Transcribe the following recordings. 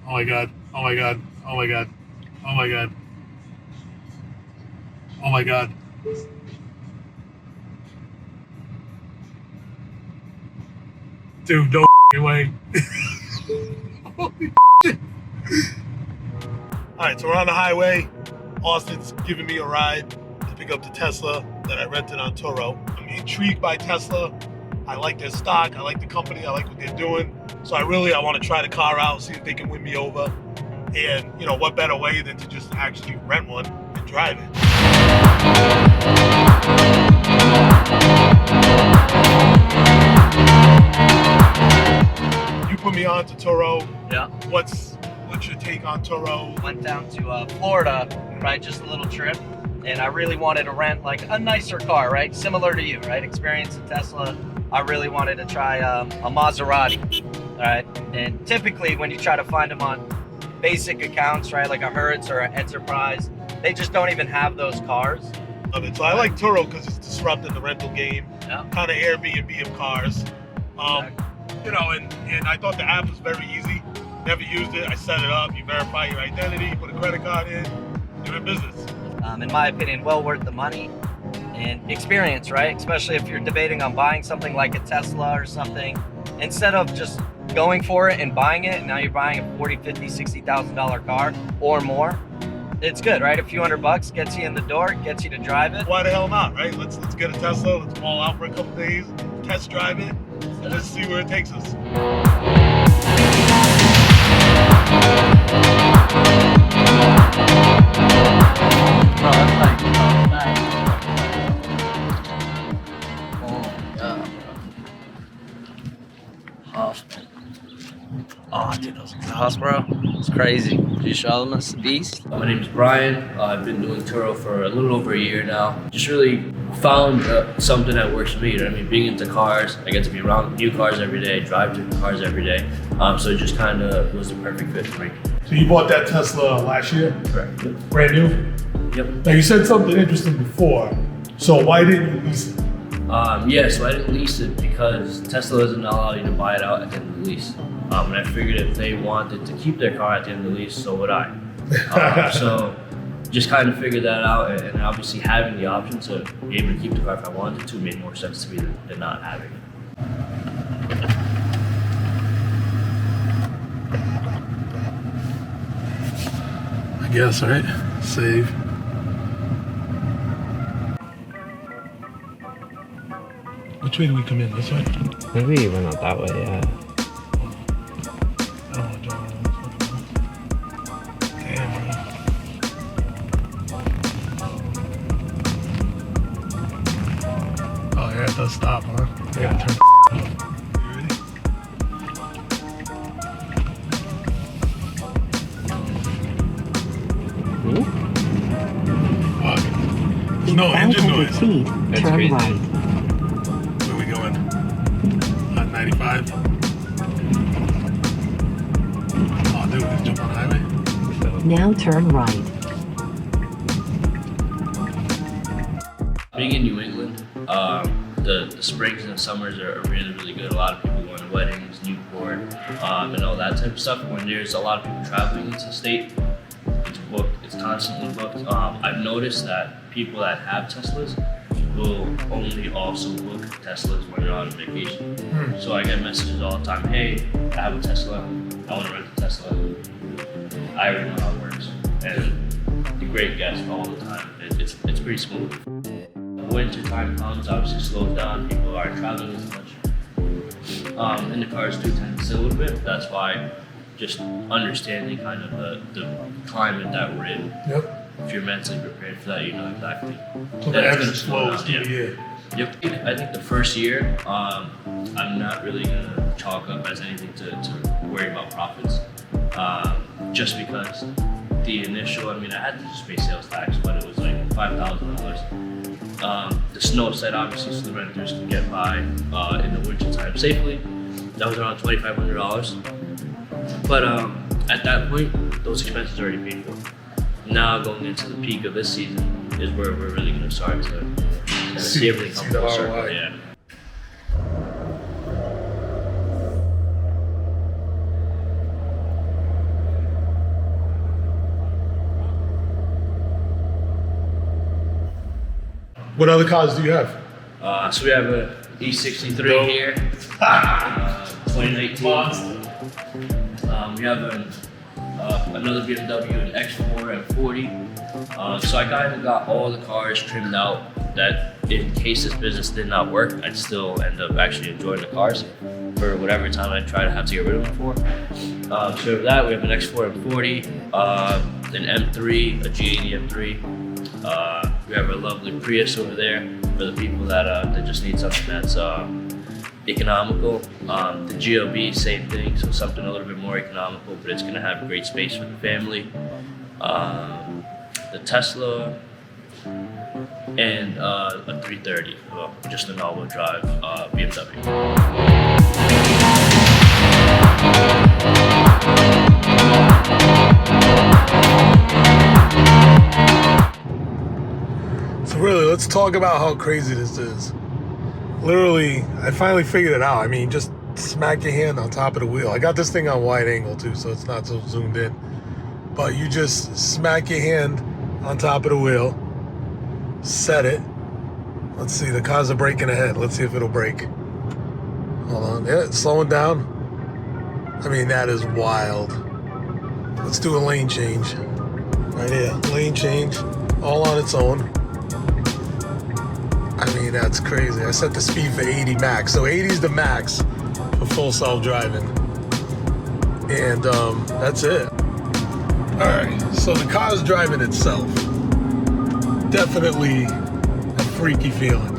Oh my god. Oh my god. Oh my god. Oh my god. Oh my god. Dude, no way. Holy shit. Alright, so we're on the highway. Austin's giving me a ride to pick up the Tesla that I rented on Turo. I'm intrigued by Tesla. I like their stock, I like the company, I like what they're doing. So I want to try the car out, see if they can win me over. And, you know, what better way than to just actually rent one and drive it. You put me on to Turo. Yeah. What's your take on Turo? Went down to Florida, right? Just a little trip. And I really wanted to rent like a nicer car, right? Similar to you, right? Experience a Tesla. I really wanted to try a Maserati, all right? And typically when you try to find them on basic accounts, right? Like a Hertz or an Enterprise, they just don't even have those cars. Love it. So I like Turo because it's disrupting the rental game, kind of Airbnb of cars. You know, and I thought the app was very easy. Never used it. I set it up. You verify your identity, you put a credit card in, you're in business. In my opinion, well worth the money and experience, right? Especially if you're debating on buying something like a Tesla or something. Instead of just going for it and buying it, and now you're buying a $40,000, $50,000, $60,000 car or more. It's good, right? A few $100 gets you in the door, gets you to drive it. Why the hell not, right? Let's get a Tesla. Let's ball out for a couple days, test drive it, and let's see where it takes us. Bro, that's like, nice. Oh, yeah, bro. Huff. Oh, dude, those exhausts, bro. It's crazy. Did you show them us the beast? My name is Brian. I've been doing Turo for a little over a year now. Just really found something that works for me. You know what I mean? Being into cars, I get to be around new cars every day, drive different cars every day. So it just kind of was the perfect fit for me. So you bought that Tesla last year? Correct. Brand new? Yep. Now you said something interesting before. So why didn't you lease it? Yeah, so I didn't lease it because Tesla doesn't allow you to buy it out at the end of the lease. And I figured if they wanted to keep their car at the end of the lease, so would I. So just kind of figured that out, and obviously having the option to be able to keep the car if I wanted to made more sense to me than not having it. I guess, right? Save. Which way do we come in? This way? Maybe we went out that way, yeah. Oh, damn, bro. Oh, yeah, it does stop, huh? I gotta turn. You ready? Fuck. There's no engine noise. Feet, That's turn crazy. right. Where are we going? On 95? Oh, dude, let's jump on the highway. Now turn right. Being in New England, the springs and summers are really, really good. A lot of people going to weddings, Newport, and all that type of stuff. When there's a lot of people traveling into the state, it's booked, it's constantly booked. I've noticed that people that have Teslas will only also book Teslas when they're on vacation. So I get messages all the time, hey, I have a Tesla, I want to rent a Tesla. I already know how it works. And the great guests all the time. It's pretty smooth. Winter time comes, obviously slows down, people aren't traveling as much. And the cars do tend to sit a little bit. That's why just understanding kind of the climate that we're in. Yep. If you're mentally prepared for that, you know exactly. So that the it's average gonna slow slows down, through the year. Yep. I think the first year, I'm not really gonna chalk up as anything to worry about profits. Just because the initial, I mean, I had to just pay sales tax, but it was like $5,000. The snow set obviously so the renters can get by in the winter time safely. That was around $2,500. But at that point, those expenses are already paid for. Now going into the peak of this season is where we're really gonna start to see everything come full circle. Yeah. What other cars do you have? So we have a E63 Dope. here, 2019. We have another BMW, an X4 M40. So I kind of got all the cars trimmed out that in case this business did not work, I'd still end up actually enjoying the cars for whatever time I try to have to get rid of them for. So for that, we have an X4 M40, an M3, a G80 M3. We have a lovely Prius over there for the people that just need something that's economical. The GLB, same thing, so something a little bit more economical, but it's gonna have great space for the family. The Tesla, and a 330, well, just an all-wheel drive BMW. So really, let's talk about how crazy this is. Literally, I finally figured it out. I mean, just smack your hand on top of the wheel. I got this thing on wide angle too, so it's not so zoomed in. But you just smack your hand on top of the wheel, set it. Let's see, the cars are braking ahead. Let's see if it'll brake. Hold on, yeah, it's slowing down. I mean, that is wild. Let's do a lane change. Right here, lane change, all on its own. I mean, that's crazy. I set the speed for 80 max. So 80 is the max for full self-driving. And that's it. All right, so the car's driving itself. Definitely a freaky feeling.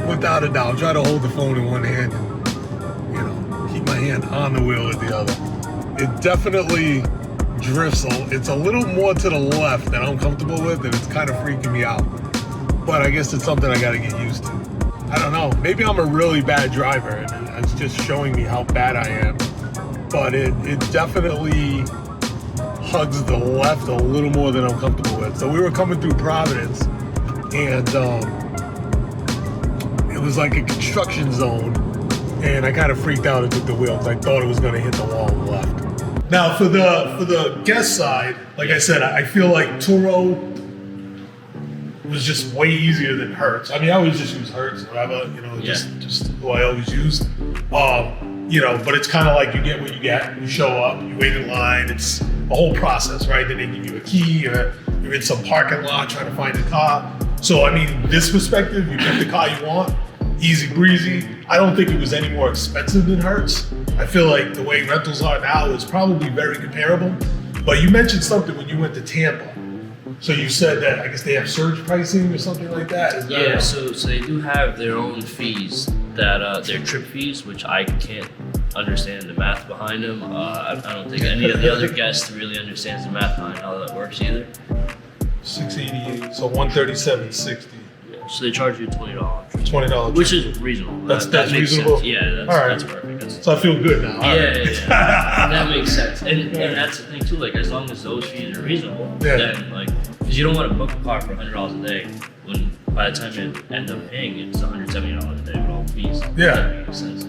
Without a doubt. Try to hold the phone in one hand and, keep my hand on the wheel with the other. It definitely drifts. It's a little more to the left than I'm comfortable with, and it's kind of freaking me out. But I guess it's something I gotta get used to. I don't know. Maybe I'm a really bad driver, and it's just showing me how bad I am. But it definitely hugs the left a little more than I'm comfortable with. So we were coming through Providence, and it was like a construction zone, and I kind of freaked out and took the wheel because I thought it was going to hit the wall on the left. Now for the guest side, like I said, I feel like Turo was just way easier than Hertz. I mean, I always just use Hertz or whatever, just who I always use. But it's kind of like you get what you get. You show up, you wait in line. It's a whole process, right? Then they give you a key, or you're in some parking lot trying to find a car. So, I mean, this perspective, you pick the car you want, easy breezy. I don't think it was any more expensive than Hertz. I feel like the way rentals are now is probably very comparable. But you mentioned something when you went to Tampa. So you said that, I guess they have surge pricing or something like that? Is that Yeah, so they do have their own fees, that their trip fees, which I can't understand the math behind them. I don't think any of the other guests really understands the math behind how that works either. 688, so 137.60. Yeah, so they charge you $20. $20. Which is reasonable. That's makes reasonable? sense. Yeah, All right. that's perfect. So I feel good now. All right. Yeah. That makes sense. And that's the thing too, like as long as those fees are reasonable, then because you don't want to book a car for $100 a day when by the time you end up paying it's $170 a day with all the fees. Yeah. That makes sense.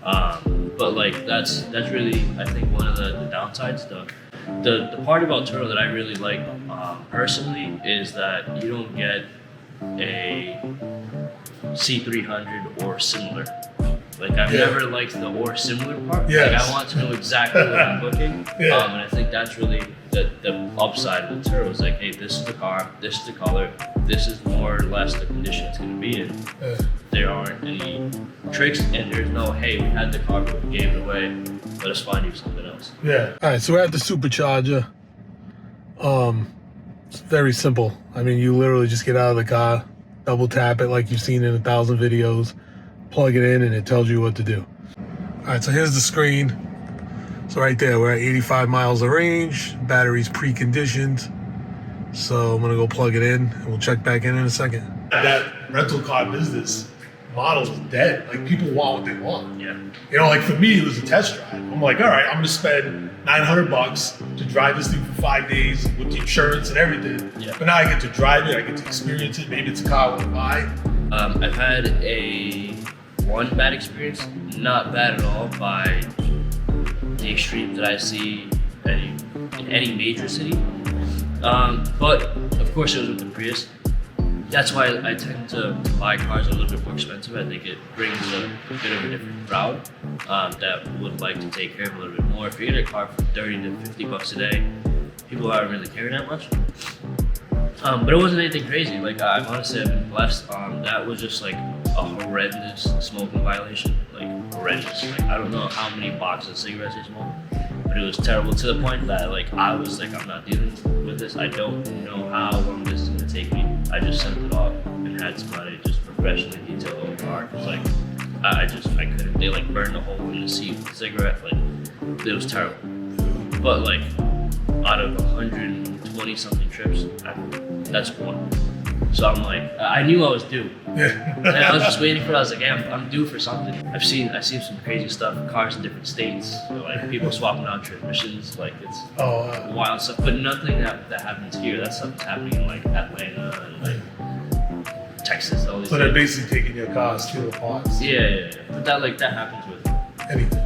But like that's really I think one of the downsides. The part about Turo that I really like personally is that you don't get a C300 or similar. Like I've never liked the or similar part. Yes. Like I want to know exactly what I'm booking. And I think that's really the upside of the Turo is like, hey, this is the car, this is the color, this is more or less the condition it's gonna be in. There aren't any tricks and there's no, hey, we had the car but we gave it away. Let us find you something else. Yeah. All right, so we're at the supercharger. It's very simple. I mean, you literally just get out of the car, double tap it like you've seen in 1,000 videos, plug it in, and it tells you what to do. All right, so here's the screen. So right there, we're at 85 miles of range. Battery's pre-conditioned. So I'm gonna go plug it in, and we'll check back in a second. That rental car business model is dead. Like, people want what they want. Yeah. Like for me, it was a test drive. I'm like, all right, I'm gonna spend $900 to drive this thing for 5 days with the insurance and everything. Yeah. But now I get to drive it, I get to experience it. Maybe it's a car I want to buy. I've had one bad experience, not bad at all by the extremes that I see in any major city. But of course it was with the Prius. That's why I tend to buy cars a little bit more expensive. I think it brings a bit of a different crowd that would like to take care of a little bit more. If you get a car for 30 to 50 bucks a day, people aren't really caring that much. But it wasn't anything crazy. Like I've been blessed. That was just like a horrendous smoking violation. Like horrendous. Like I don't know how many boxes of cigarettes they smoked, but it was terrible to the point that like I was like, I'm not dealing with this. I don't know how long this is gonna take me. I just sent it off and had somebody just professionally detail the whole car. Cause like I couldn't. They like burned a hole in the seat with a cigarette. Like it was terrible. But like out of 120 something trips, that's one. So I'm like, I knew I was due. And I was just waiting for it. I was like, hey, I'm due for something. I've seen some crazy stuff, cars in different states, like people swapping out transmissions, like it's wild stuff. But nothing that happens here. That stuff is happening in like Atlanta and like Texas. All these So they're basically taking your car, stealing parts. Yeah. But that happens with anything.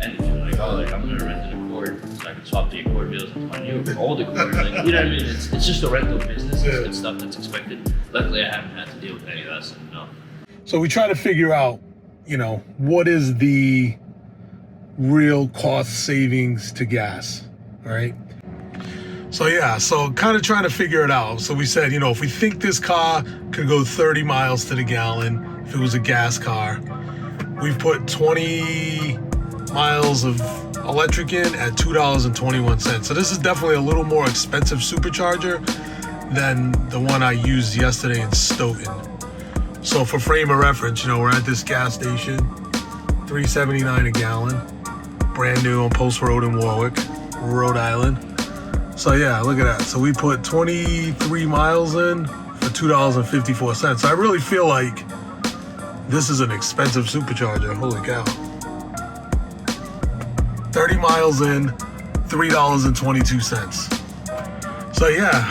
Like, I'm gonna rent an Accord so I can swap the Accord wheels into my new old Accord. Like, you know what I mean? It's just a rental business. It's stuff that's expected. Luckily, I haven't had to deal with any of that stuff. No. So we try to figure out, what is the real cost savings to gas, right? So kind of trying to figure it out. So we said, if we think this car could go 30 miles to the gallon, if it was a gas car, we've put 20 miles of electric in at $2.21. So this is definitely a little more expensive supercharger than the one I used yesterday in Stoughton. So for frame of reference, we're at this gas station, $3.79 a gallon, brand new on Post Road in Warwick, Rhode Island. So yeah, look at that. So we put 23 miles in for $2.54. So I really feel like this is an expensive supercharger. Holy cow. 30 miles in, $3.22. So yeah,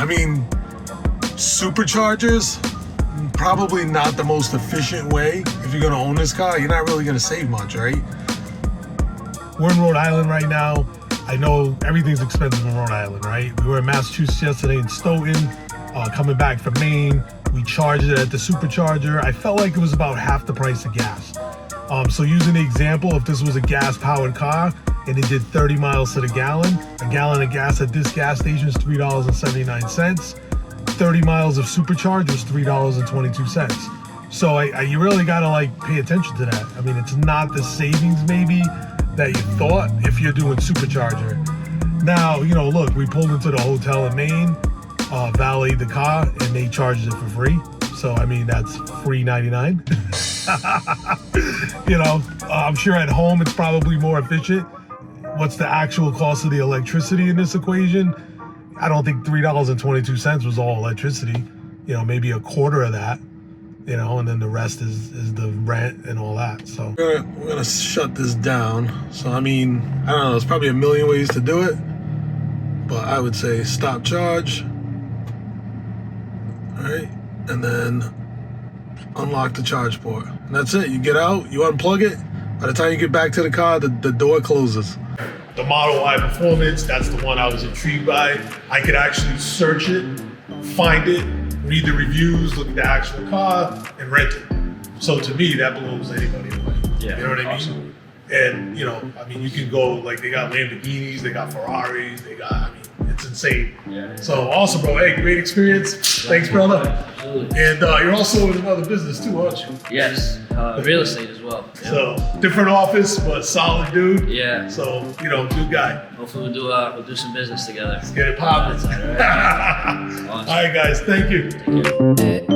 superchargers, probably not the most efficient way. If you're gonna own this car, you're not really gonna save much, right? We're in Rhode Island right now. I know everything's expensive in Rhode Island, right? We were in Massachusetts yesterday in Stoughton, coming back from Maine. We charged it at the supercharger. I felt like it was about half the price of gas. So using the example, if this was a gas-powered car and it did 30 miles to the gallon, a gallon of gas at this gas station is $3.79. 30 miles of supercharge was $3.22. So you really gotta pay attention to that. It's not the savings maybe that you thought if you're doing supercharger. Now, look, we pulled into the hotel in Maine, valeted the car, and they charged it for free. So, that's free 99. I'm sure at home it's probably more efficient. What's the actual cost of the electricity in this equation? I don't think $3.22 was all electricity. Maybe a quarter of that, and then the rest is the rent and all that. So we're gonna shut this down. So I don't know, there's probably a million ways to do it, but I would say stop charge. All right, and then unlock the charge port. And that's it. You get out, you unplug it. By the time you get back to the car, the door closes. The Model Y Performance, that's the one I was intrigued by. I could actually search it, find it, read the reviews, look at the actual car, and rent it. So to me, that blows anybody away. Yeah, you know what I mean? awesome. And you can go, they got Lamborghinis, they got Ferraris, they got, it's insane. Yeah. So awesome, bro. Hey, great experience. Thanks, brother. Absolutely. And you're also in another business too, aren't you? Yes, real estate as well. Yep. So different office, but solid dude. Yeah. So, good guy. Hopefully we'll do some business together. Let's get it popping. Awesome. All right, guys. Thank you. Take care.